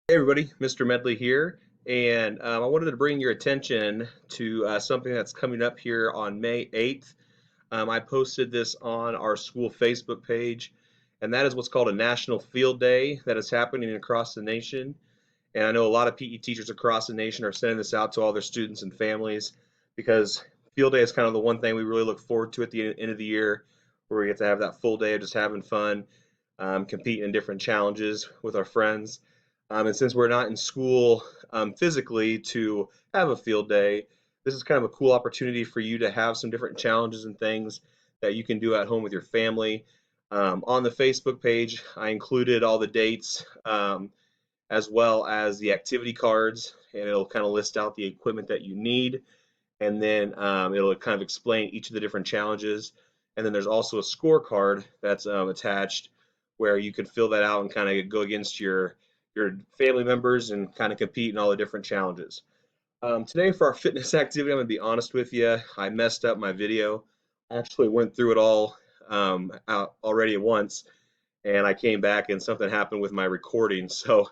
Hey everybody, Mr. Medley here, and I wanted to bring your attention to something that's coming up here on May 8th. I posted this on our school Facebook page, and that is what's called a National Field Day that is happening across the nation. And I know a lot of PE teachers across the nation are sending this out to all their students and families because Field Day is kind of the one thing we really look forward to at the end of the year, where we get to have that full day of just having fun, competing in different challenges with our friends. And since we're not in school physically to have a field day, this is kind of a cool opportunity for you to have some different challenges and things that you can do at home with your family. On the Facebook page, I included all the dates as well as the activity cards, and it'll kind of list out the equipment that you need, and then it'll kind of explain each of the different challenges. And then there's also a scorecard that's attached where you can fill that out and kind of go against your family members and kind of compete in all the different challenges. Today for our fitness activity, I'm going to be honest with you. I messed up my video. I actually went through it all out already once, and I came back and something happened with my recording, so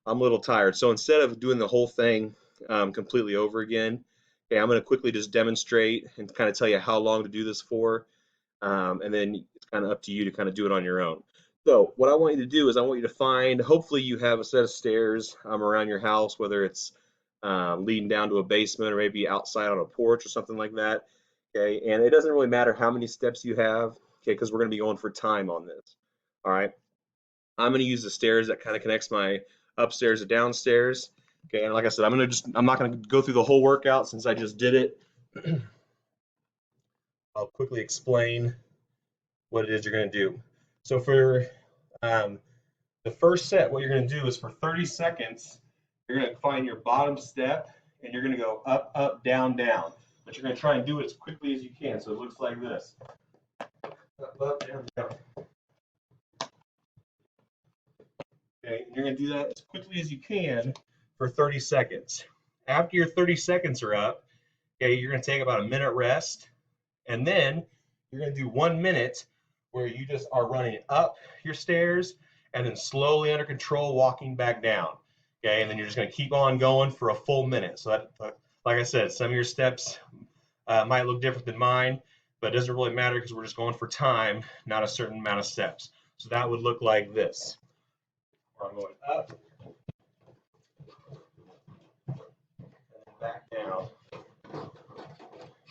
I'm a little tired. So instead of doing the whole thing completely over again, okay, I'm going to quickly just demonstrate and kind of tell you how long to do this for, and then it's kind of up to you to kind of do it on your own. So what I want you to do is I want you to find, hopefully you have a set of stairs around your house, whether it's leading down to a basement or maybe outside on a porch or something like that. Okay, and it doesn't really matter how many steps you have, okay, because we're going to be going for time on this. All right, I'm going to use the stairs that kind of connects my upstairs to downstairs. Okay, and like I said, I'm not going to go through the whole workout since I just did it. I'll quickly explain what it is you're going to do. So for the first set, what you're going to do is for 30 seconds, you're going to find your bottom step and you're going to go up, up, down, down. But you're going to try and do it as quickly as you can. So it looks like this. Up, up, down, down. Okay, and you're going to do that as quickly as you can for 30 seconds. After your 30 seconds are up, okay, you're going to take about a minute rest, and then you're going to do 1 minute where you just are running up your stairs and then slowly under control walking back down. Okay, and then you're just going to keep on going for a full minute. So that, like I said, some of your steps might look different than mine, but it doesn't really matter because we're just going for time, not a certain amount of steps. So that would look like this. I'm going up and back down.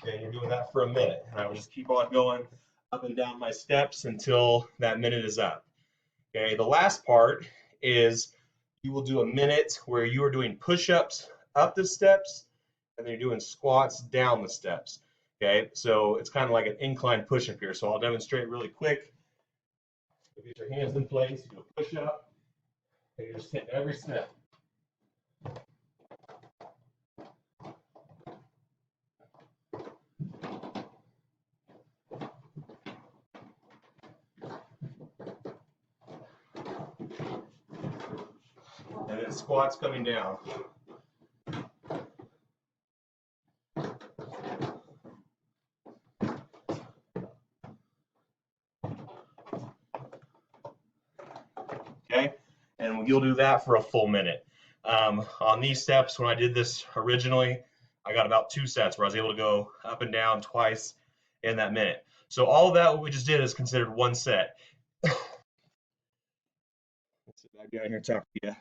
Okay, you're doing that for a minute, and I will just keep on going up and down my steps until that minute is up. Okay, the last part is you will do a minute where you are doing push-ups up the steps, and then you're doing squats down the steps. Okay, so it's kind of like an incline push-up here. So I'll demonstrate really quick. You get your hands in place, you do a push-up. You're just hitting every step. And then squats coming down. Okay, and you'll do that for a full minute. On these steps, when I did this originally, I got about 2 sets where I was able to go up and down twice in that minute. So all of that, what we just did, is considered one set. Let's sit back down here and talk to you.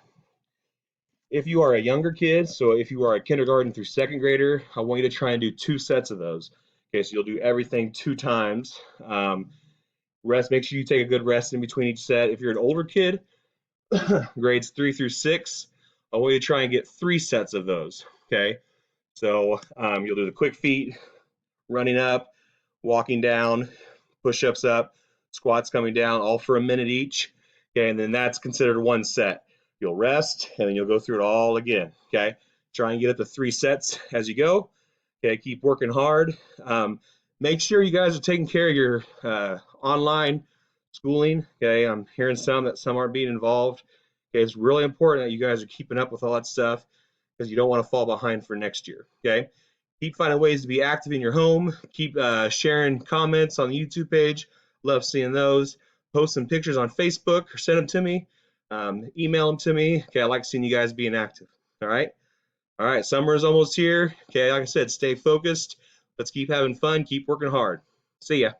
If you are a younger kid, so if you are a kindergarten through second grader, I want you to try and do 2 sets of those. Okay, so you'll do everything 2 times. Rest, make sure you take a good rest in between each set. If you're an older kid, grades 3 through 6, I want you to try and get 3 sets of those. Okay, so you'll do the quick feet, running up, walking down, push-ups up, squats coming down, all for a minute each. Okay, and then that's considered 1 set. You'll rest, and then you'll go through it all again. Okay, try and get up to 3 sets as you go. Okay, keep working hard. Make sure you guys are taking care of your online schooling. Okay, I'm hearing some aren't being involved. Okay, it's really important that you guys are keeping up with all that stuff because you don't want to fall behind for next year. Okay, keep finding ways to be active in your home. Keep sharing comments on the YouTube page. Love seeing those. Post some pictures on Facebook or send them to me. email them to me. Okay, I like seeing you guys being active. All right. All right. Summer is almost here. Okay. Like I said, stay focused. Let's keep having fun. Keep working hard. See ya.